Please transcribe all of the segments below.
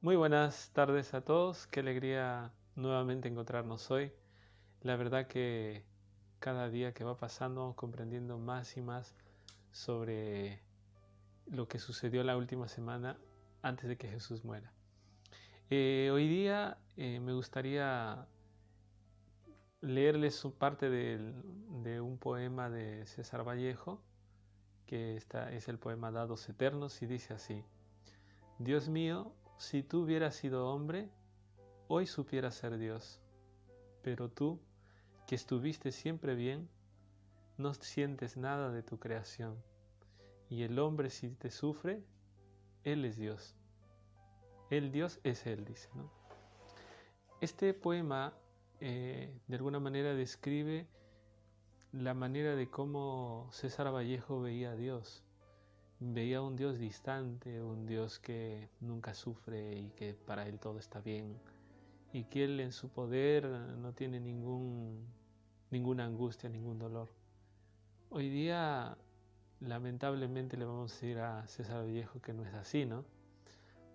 Muy buenas tardes a todos, qué alegría nuevamente encontrarnos hoy. La verdad que cada día que va pasando vamos comprendiendo más y más sobre lo que sucedió la última semana antes de que Jesús muera. Hoy día me gustaría leerles parte de un poema de César Vallejo, que es el poema Dados Eternos, y dice así: Dios mío, si tú hubieras sido hombre, hoy supieras ser Dios. Pero tú, que estuviste siempre bien, no sientes nada de tu creación. Y el hombre, si te sufre, él es Dios. El Dios es Él, dice, ¿no? Este poema de alguna manera describe la manera de cómo César Vallejo veía a Dios. Veía un Dios distante, un Dios que nunca sufre y que para él todo está bien, y que él en su poder no tiene ninguna angustia, ningún dolor. Hoy día, lamentablemente, le vamos a decir a César Vallejo que no es así, ¿no?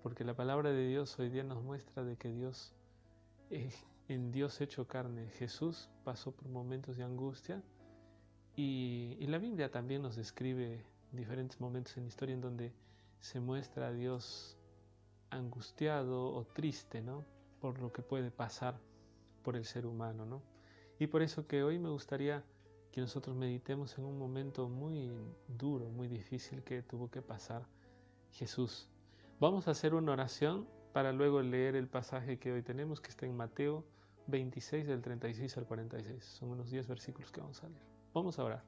Porque la palabra de Dios hoy día nos muestra de que Dios, en Dios hecho carne, Jesús pasó por momentos de angustia, y la Biblia también nos describe diferentes momentos en la historia en donde se muestra a Dios angustiado o triste, ¿no? Por lo que puede pasar por el ser humano, ¿no? Y por eso que hoy me gustaría que nosotros meditemos en un momento muy duro, muy difícil que tuvo que pasar Jesús. Vamos a hacer una oración para luego leer el pasaje que hoy tenemos, que está en Mateo 26 del 36 al 46. Son unos 10 versículos que vamos a leer. Vamos a orar.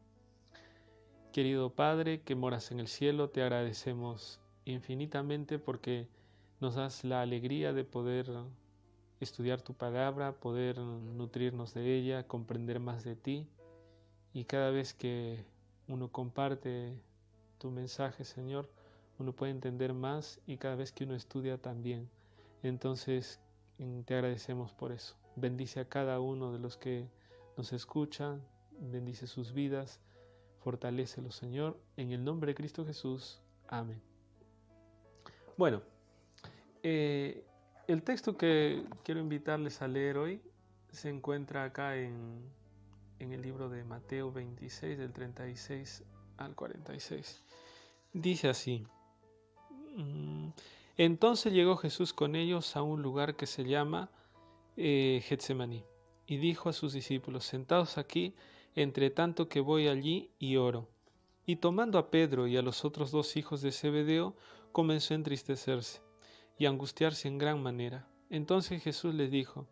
Querido Padre, que moras en el cielo, te agradecemos infinitamente porque nos das la alegría de poder estudiar tu palabra, poder nutrirnos de ella, comprender más de ti. Y cada vez que uno comparte tu mensaje, Señor, uno puede entender más, y cada vez que uno estudia también. Entonces, te agradecemos por eso. Bendice a cada uno de los que nos escuchan, bendice sus vidas, fortalécelos, Señor, en el nombre de Cristo Jesús. Amén. Bueno, el texto que quiero invitarles a leer hoy se encuentra acá en el libro de Mateo 26, del 36 al 46. Dice así: Entonces llegó Jesús con ellos a un lugar que se llama Getsemaní, y dijo a sus discípulos: Sentaos aquí, entre tanto que voy allí y oro. Y tomando a Pedro y a los otros dos hijos de Zebedeo, comenzó a entristecerse y a angustiarse en gran manera. Entonces Jesús les dijo: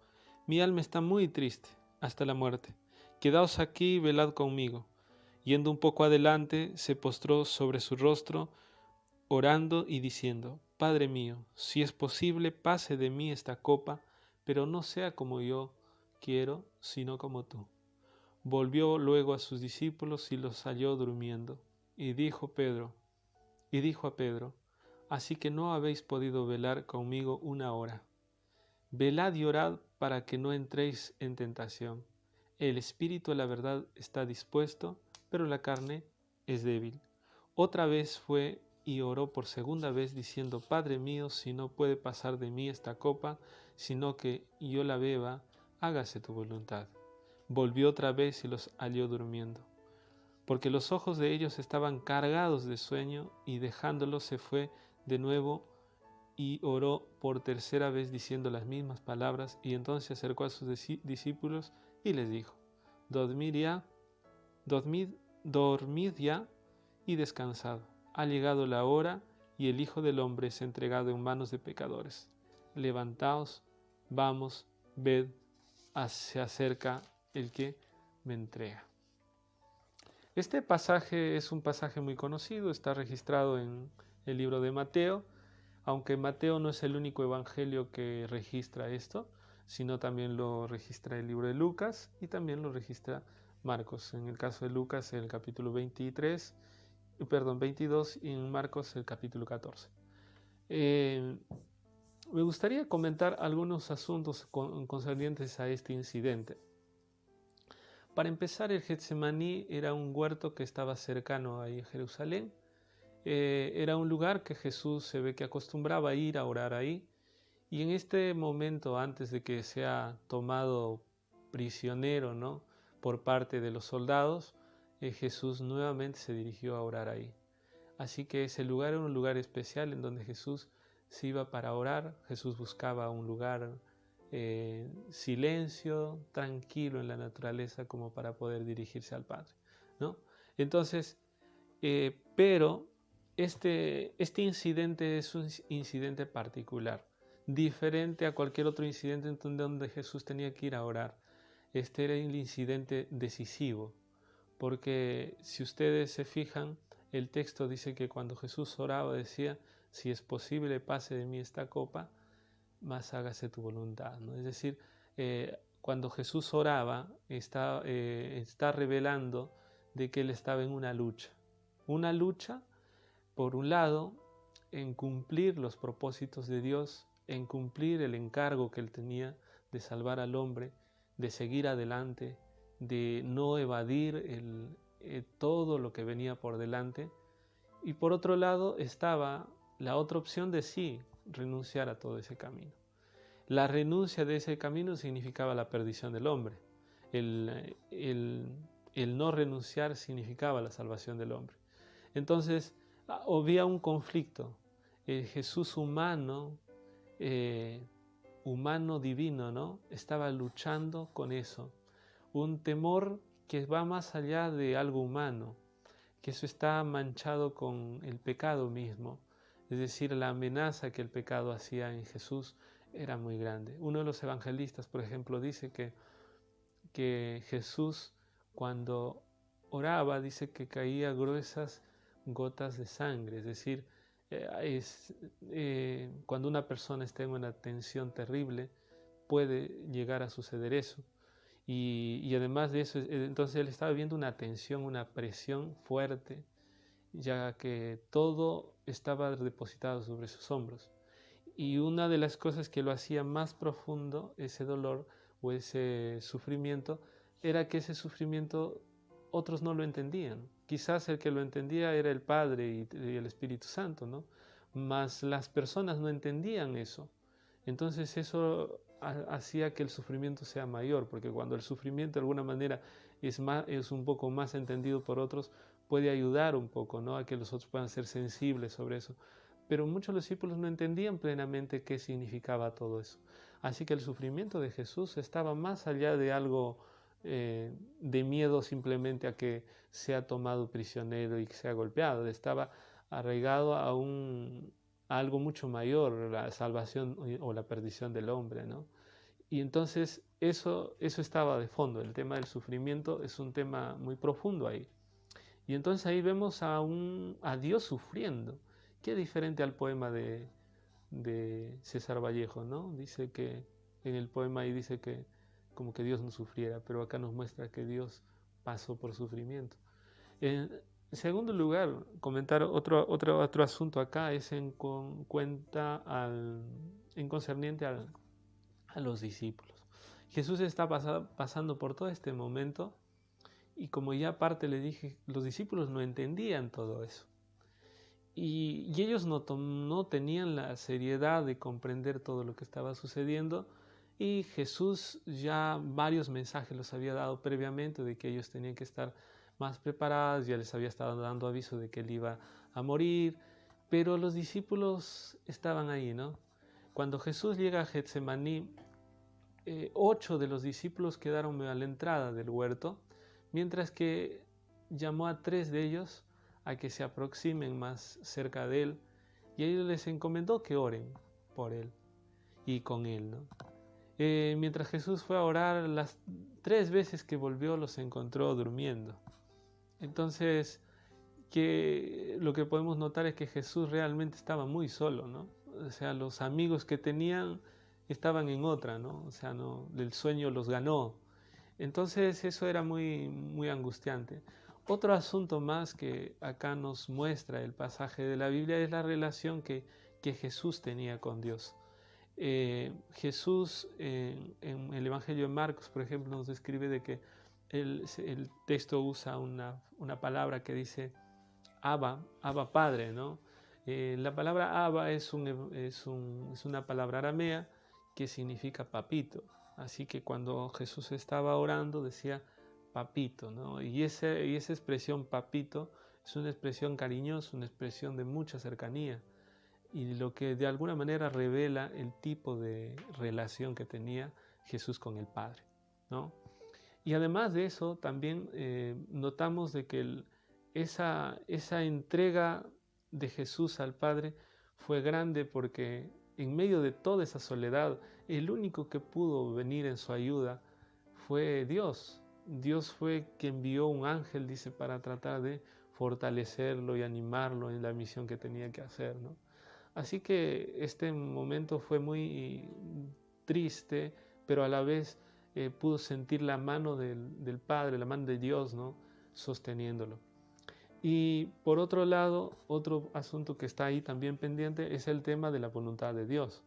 Mi alma está muy triste, hasta la muerte. Quedaos aquí y velad conmigo. Yendo un poco adelante, se postró sobre su rostro, orando y diciendo: Padre mío, si es posible, pase de mí esta copa, pero no sea como yo quiero, sino como tú. Volvió luego a sus discípulos y los halló durmiendo. Y dijo a Pedro: Así que no habéis podido velar conmigo una hora. Velad y orad para que no entréis en tentación. El espíritu, la verdad, está dispuesto, pero la carne es débil. Otra vez fue y oró por segunda vez, diciendo: Padre mío, si no puede pasar de mí esta copa, sino que yo la beba, hágase tu voluntad. Volvió otra vez y los halló durmiendo, porque los ojos de ellos estaban cargados de sueño, y dejándolos se fue de nuevo y oró por tercera vez diciendo las mismas palabras, y entonces se acercó a sus discípulos y les dijo: Dormid ya, dormid ya y descansad. Ha llegado la hora y el Hijo del Hombre es entregado en manos de pecadores. Levantaos, vamos, ved, se acerca el que me entrega. Este pasaje es un pasaje muy conocido, está registrado en el libro de Mateo, aunque Mateo no es el único evangelio que registra esto, sino también lo registra el libro de Lucas y también lo registra Marcos. En el caso de Lucas, el capítulo 22, y en Marcos el capítulo 14. Me gustaría comentar algunos asuntos concernientes a este incidente. Para empezar, el Getsemaní era un huerto que estaba cercano a Jerusalén. Era un lugar que Jesús se ve que acostumbraba a ir a orar ahí, Y en este momento, antes de que sea tomado prisionero, ¿no?, por parte de los soldados, Jesús nuevamente se dirigió a orar ahí. Así que ese lugar era un lugar especial en donde Jesús se iba para orar. Jesús buscaba un lugar silencio, tranquilo en la naturaleza, como para poder dirigirse al Padre, ¿no? Entonces, pero este incidente es un incidente particular, diferente a cualquier otro incidente en donde Jesús tenía que ir a orar. Este era el incidente decisivo, porque si ustedes se fijan, el texto dice que cuando Jesús oraba decía: si es posible, pase de mí esta copa, mas hágase tu voluntad, ¿no? Es decir, cuando Jesús oraba, está revelando de que él estaba en una lucha, por un lado, en cumplir los propósitos de Dios, en cumplir el encargo que él tenía de salvar al hombre, de seguir adelante, de no evadir todo lo que venía por delante. Y por otro lado estaba la otra opción de sí, renunciar a todo ese camino. La renuncia de ese camino significaba la perdición del hombre. El no renunciar significaba la salvación del hombre. Entonces había un conflicto. El Jesús humano, humano divino, ¿no?, estaba luchando con eso. Un temor que va más allá de algo humano, que eso está manchado con el pecado mismo. Es decir, la amenaza que el pecado hacía en Jesús era muy grande. Uno de los evangelistas, por ejemplo, dice que Jesús, cuando oraba, dice que caía gruesas gotas de sangre. Es decir, cuando una persona está en una tensión terrible, puede llegar a suceder eso. Y además de eso, entonces él estaba viendo una tensión, una presión fuerte, ya que todo estaba depositado sobre sus hombros. Y una de las cosas que lo hacía más profundo, ese dolor o ese sufrimiento, era que ese sufrimiento otros no lo entendían. Quizás el que lo entendía era el Padre y el Espíritu Santo, ¿no? Mas las personas no entendían eso. Entonces eso hacía que el sufrimiento sea mayor, porque cuando el sufrimiento de alguna manera es un poco más entendido por otros, puede ayudar un poco, ¿no?, a que los otros puedan ser sensibles sobre eso. Pero muchos discípulos no entendían plenamente qué significaba todo eso. Así que el sufrimiento de Jesús estaba más allá de algo de miedo simplemente a que sea tomado prisionero y que sea golpeado. Estaba arraigado a algo mucho mayor, la salvación o la perdición del hombre, ¿no? Y entonces eso estaba de fondo. El tema del sufrimiento es un tema muy profundo ahí. Y entonces ahí vemos a Dios sufriendo. Qué diferente al poema de César Vallejo, ¿no? Dice que en el poema ahí dice que como que Dios no sufriera, pero acá nos muestra que Dios pasó por sufrimiento. En segundo lugar, comentar otro asunto acá es en concerniente a los discípulos. Jesús está pasando por todo este momento y, como ya aparte le dije, los discípulos no entendían todo eso. Y ellos no tenían la seriedad de comprender todo lo que estaba sucediendo, y Jesús ya varios mensajes los había dado previamente de que ellos tenían que estar más preparados, ya les había estado dando aviso de que él iba a morir, pero los discípulos estaban ahí, ¿no? Cuando Jesús llega a Getsemaní, 8 de los discípulos quedaron a la entrada del huerto, mientras que llamó a 3 de ellos a que se aproximen más cerca de él, y a ellos les encomendó que oren por él y con él, ¿no? Mientras Jesús fue a orar, las 3 veces que volvió los encontró durmiendo. Entonces, lo que podemos notar es que Jesús realmente estaba muy solo, ¿no? O sea, los amigos que tenían estaban en otra, ¿no? O sea, no, el sueño los ganó. Entonces eso era muy, muy angustiante. Otro asunto más que acá nos muestra el pasaje de la Biblia es la relación que Jesús tenía con Dios. Jesús en el Evangelio de Marcos, por ejemplo, nos describe de que el texto usa una palabra que dice Abba Padre, ¿no? La palabra Abba es una palabra aramea que significa papito. Así que cuando Jesús estaba orando decía papito, ¿no? Y esa expresión papito es una expresión cariñosa, una expresión de mucha cercanía, y lo que de alguna manera revela el tipo de relación que tenía Jesús con el Padre, ¿no? Y además de eso, también notamos de que esa entrega de Jesús al Padre fue grande, porque en medio de toda esa soledad, el único que pudo venir en su ayuda fue Dios. Dios fue quien envió un ángel, dice, para tratar de fortalecerlo y animarlo en la misión que tenía que hacer, ¿no? Así que este momento fue muy triste, pero a la vez pudo sentir la mano del Padre, la mano de Dios, ¿no? Sosteniéndolo. Y por otro lado, otro asunto que está ahí también pendiente es el tema de la voluntad de Dios.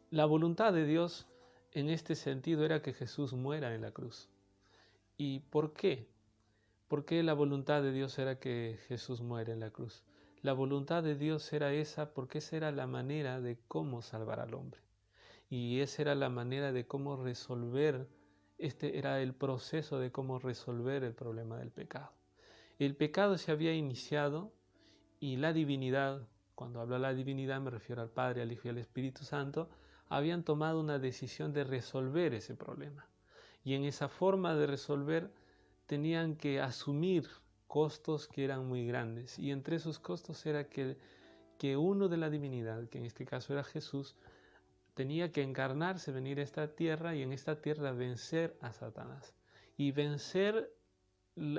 La voluntad de Dios en este sentido era que Jesús muera en la cruz. ¿Y por qué? ¿Por qué la voluntad de Dios era que Jesús muera en la cruz? La voluntad de Dios era esa porque esa era la manera de cómo salvar al hombre. Y esa era la manera de cómo resolver, este era el proceso de cómo resolver el problema del pecado. El pecado se había iniciado y la divinidad, cuando hablo de la divinidad me refiero al Padre, al Hijo y al Espíritu Santo, habían tomado una decisión de resolver ese problema. Y en esa forma de resolver tenían que asumir costos que eran muy grandes. Y entre esos costos era que uno de la divinidad, que en este caso era Jesús, tenía que encarnarse, venir a esta tierra y en esta tierra vencer a Satanás. Y vencer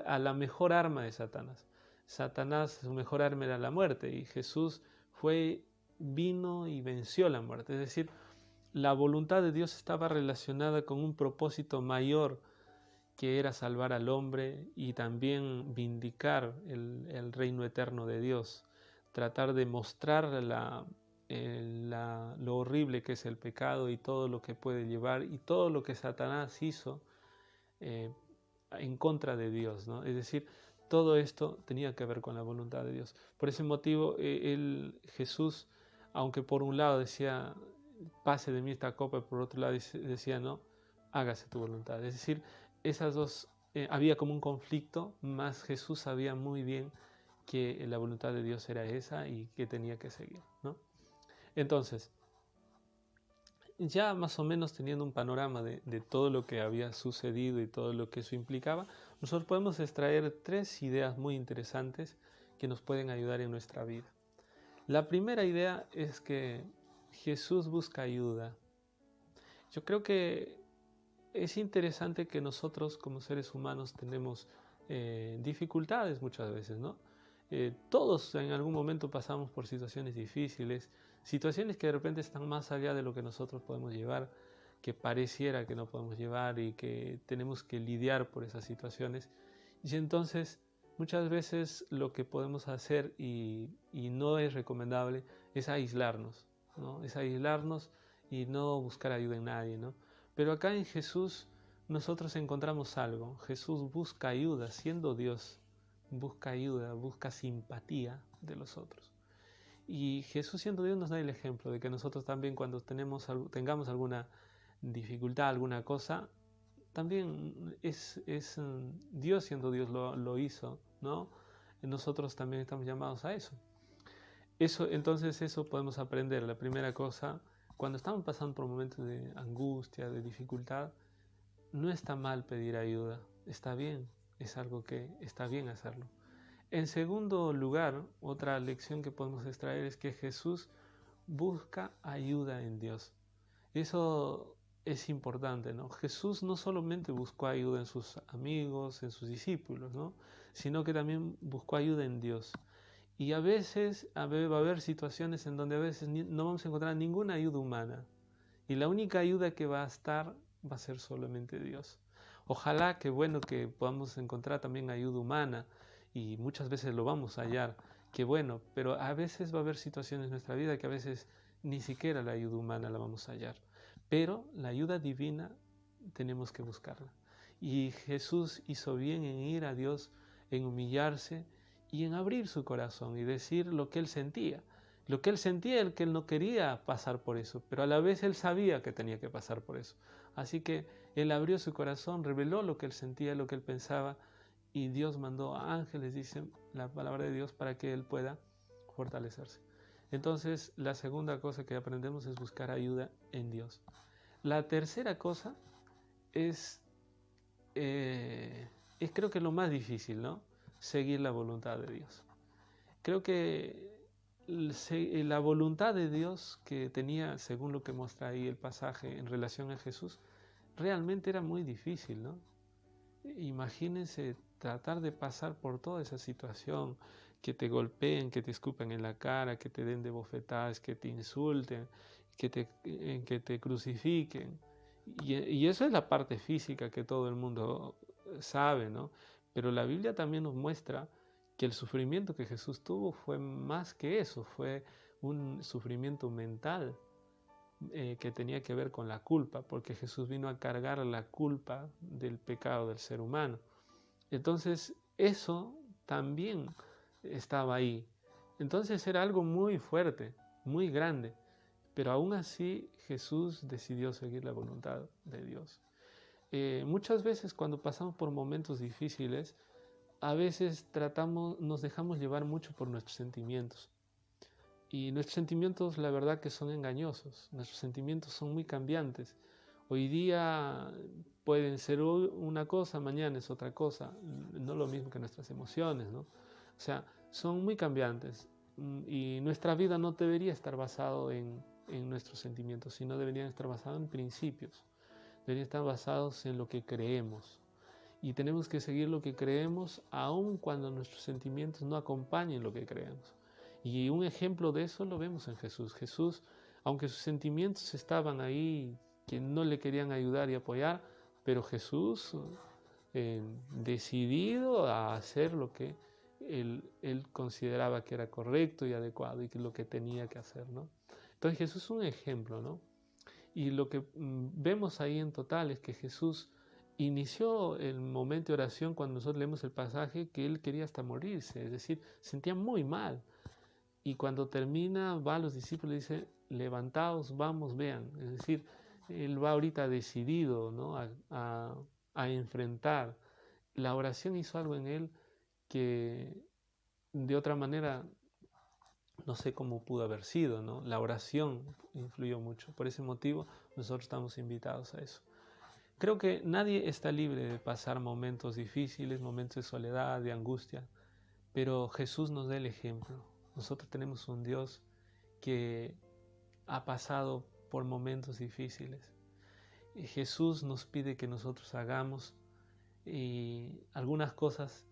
a la mejor arma de Satanás. Satanás, su mejor arma era la muerte, y Jesús vino y venció la muerte. Es decir, la voluntad de Dios estaba relacionada con un propósito mayor, que era salvar al hombre y también vindicar el reino eterno de Dios, tratar de mostrar lo horrible que es el pecado y todo lo que puede llevar y todo lo que Satanás hizo en contra de Dios, ¿no? Es decir, todo esto tenía que ver con la voluntad de Dios. Por ese motivo, Jesús, aunque por un lado decía, pase de mí esta copa, por otro lado decía, no, hágase tu voluntad. Es decir, esas dos, había como un conflicto, más Jesús sabía muy bien que la voluntad de Dios era esa y que tenía que seguir, ¿no? Entonces, ya más o menos teniendo un panorama de todo lo que había sucedido y todo lo que eso implicaba, nosotros podemos extraer 3 ideas muy interesantes que nos pueden ayudar en nuestra vida. La primera idea es que Jesús busca ayuda. Yo creo que es interesante que nosotros como seres humanos tenemos dificultades muchas veces, ¿no? Todos en algún momento pasamos por situaciones difíciles, situaciones que de repente están más allá de lo que nosotros podemos llevar, que pareciera que no podemos llevar y que tenemos que lidiar por esas situaciones. Y entonces muchas veces lo que podemos hacer y no es recomendable es aislarnos, ¿no? Es aislarnos y no buscar ayuda en nadie, ¿no? Pero acá en Jesús nosotros encontramos algo. Jesús busca ayuda, siendo Dios, busca ayuda, busca simpatía de los otros. Y Jesús, siendo Dios, nos da el ejemplo de que nosotros también, cuando tengamos alguna dificultad, alguna cosa, también es Dios, siendo Dios, lo hizo, ¿no? Nosotros también estamos llamados a eso. Entonces eso podemos aprender. La primera cosa, cuando estamos pasando por momentos de angustia, de dificultad, no está mal pedir ayuda, está bien, es algo que está bien hacerlo. En segundo lugar, otra lección que podemos extraer es que Jesús busca ayuda en Dios. Eso es importante, ¿no? Jesús no solamente buscó ayuda en sus amigos, en sus discípulos, ¿no? Sino que también buscó ayuda en Dios. Y a veces va a haber situaciones en donde a veces no vamos a encontrar ninguna ayuda humana. Y la única ayuda que va a estar va a ser solamente Dios. Ojalá que bueno que podamos encontrar también ayuda humana, y muchas veces lo vamos a hallar, que bueno, pero a veces va a haber situaciones en nuestra vida que a veces ni siquiera la ayuda humana la vamos a hallar. Pero la ayuda divina tenemos que buscarla. Y Jesús hizo bien en ir a Dios, en humillarse y en abrir su corazón y decir lo que él sentía. Lo que él sentía es que él no quería pasar por eso, pero a la vez él sabía que tenía que pasar por eso. Así que él abrió su corazón, reveló lo que él sentía, lo que él pensaba, y Dios mandó a ángeles, dice la palabra de Dios, para que él pueda fortalecerse. Entonces, la segunda cosa que aprendemos es buscar ayuda en Dios. La tercera cosa es creo que lo más difícil, ¿no? Seguir la voluntad de Dios. Creo que la voluntad de Dios que tenía, según lo que muestra ahí el pasaje en relación a Jesús, realmente era muy difícil, ¿no? Imagínense tratar de pasar por toda esa situación, que te golpeen, que te escupan en la cara, que te den de bofetadas, que te insulten, que te crucifiquen. Y eso es la parte física que todo el mundo sabe, ¿no? Pero la Biblia también nos muestra que el sufrimiento que Jesús tuvo fue más que eso, fue un sufrimiento mental que tenía que ver con la culpa, porque Jesús vino a cargar la culpa del pecado del ser humano. Entonces, eso también estaba ahí. Entonces era algo muy fuerte, muy grande, pero aún así Jesús decidió seguir la voluntad de Dios. Muchas veces cuando pasamos por momentos difíciles, a veces nos dejamos llevar mucho por nuestros sentimientos. Y nuestros sentimientos, la verdad que son engañosos, nuestros sentimientos son muy cambiantes. Hoy día pueden ser una cosa, mañana es otra cosa, no lo mismo que nuestras emociones, ¿no? O sea, son muy cambiantes y nuestra vida no debería estar basado en nuestros sentimientos, sino deberían estar basados en principios, deberían estar basados en lo que creemos. Y tenemos que seguir lo que creemos aun cuando nuestros sentimientos no acompañen lo que creemos. Y un ejemplo de eso lo vemos en Jesús. Jesús, aunque sus sentimientos estaban ahí, que no le querían ayudar y apoyar, pero Jesús decidido a hacer lo que él consideraba que era correcto y adecuado y que lo que tenía que hacer, ¿no? Entonces Jesús es un ejemplo, ¿no? Y lo que vemos ahí en total es que Jesús inició el momento de oración cuando nosotros leemos el pasaje que él quería hasta morirse, es decir, sentía muy mal. Y cuando termina, va a los discípulos y dice, levantaos, vamos, vean. Es decir, él va ahorita decidido, ¿no? a enfrentar. La oración hizo algo en él que de otra manera no sé cómo pudo haber sido, ¿no? La oración influyó mucho. Por ese motivo, nosotros estamos invitados a eso. Creo que nadie está libre de pasar momentos difíciles, momentos de soledad, de angustia, pero Jesús nos da el ejemplo. Nosotros tenemos un Dios que ha pasado por momentos difíciles. Y Jesús nos pide que nosotros hagamos algunas cosas,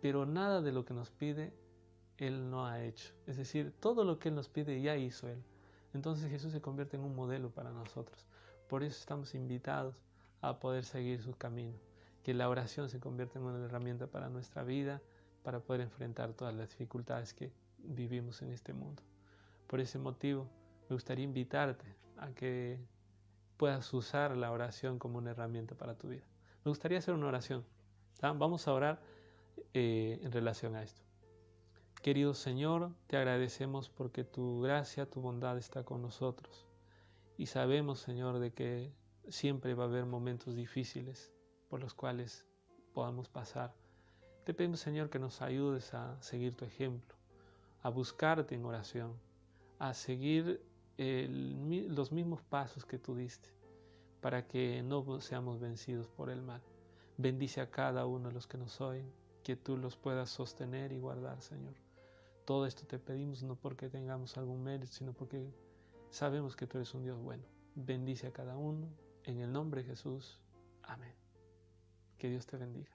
pero nada de lo que nos pide Él no ha hecho. Es decir, todo lo que Él nos pide ya hizo Él. Entonces Jesús se convierte en un modelo para nosotros. Por eso estamos invitados a poder seguir su camino. Que la oración se convierta en una herramienta para nuestra vida, para poder enfrentar todas las dificultades que vivimos en este mundo. Por ese motivo, me gustaría invitarte a que puedas usar la oración como una herramienta para tu vida. Me gustaría hacer una oración. Vamos a orar en relación a esto. Querido Señor, te agradecemos porque tu gracia, tu bondad está con nosotros. Y sabemos, Señor, de que siempre va a haber momentos difíciles por los cuales podamos pasar. Te pedimos, Señor, que nos ayudes a seguir tu ejemplo, a buscarte en oración, a seguir los mismos pasos que tú diste, para que no seamos vencidos por el mal. Bendice a cada uno de los que nos oyen, que tú los puedas sostener y guardar, Señor. Todo esto te pedimos no porque tengamos algún mérito, sino porque sabemos que tú eres un Dios bueno. Bendice a cada uno, en el nombre de Jesús. Amén. Que Dios te bendiga.